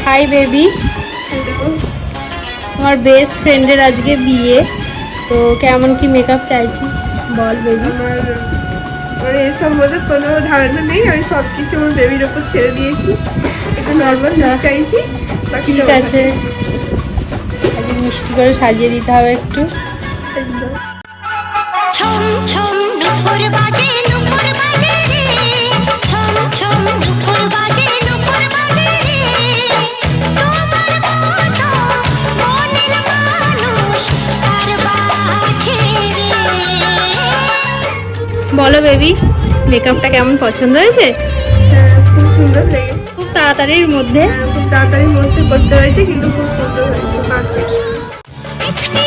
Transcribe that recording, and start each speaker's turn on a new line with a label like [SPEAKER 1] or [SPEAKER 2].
[SPEAKER 1] Hi baby, আমার best ফ্রেন্ডের আজকে বিয়ে, তো কেমন কি মেকআপ চাইছিস বল বেবি।
[SPEAKER 2] আমার এসব মধ্যে কোনো ধারণা নেই, আমি সব কিছু আমার বেবির ওপর ছেড়ে দিয়েছি। একটু নর্মাল লুক চাইছি,
[SPEAKER 1] ঠিক আছে, আজকে মিষ্টি করে সাজিয়ে দিতে হবে একটু।
[SPEAKER 2] একদম।
[SPEAKER 3] ছম ছম নুপুর বাজে রে, ছম ছম নুপুর বাজে রে, তোমার মতো মনের মানুষ আর বাজে রে।
[SPEAKER 1] বলো বেবি, মেকআপটা কেমন পছন্দ হয়েছে?
[SPEAKER 2] হ্যাঁ, খুব সুন্দর লেগেছে।
[SPEAKER 1] খুব তাড়াতাড়ির মধ্যে।
[SPEAKER 2] খুব তাড়াতাড়ির মধ্যে করতে হয়েছে, কিন্তু খুব সুন্দর হয়েছে, পারফেক্ট।
[SPEAKER 3] একটি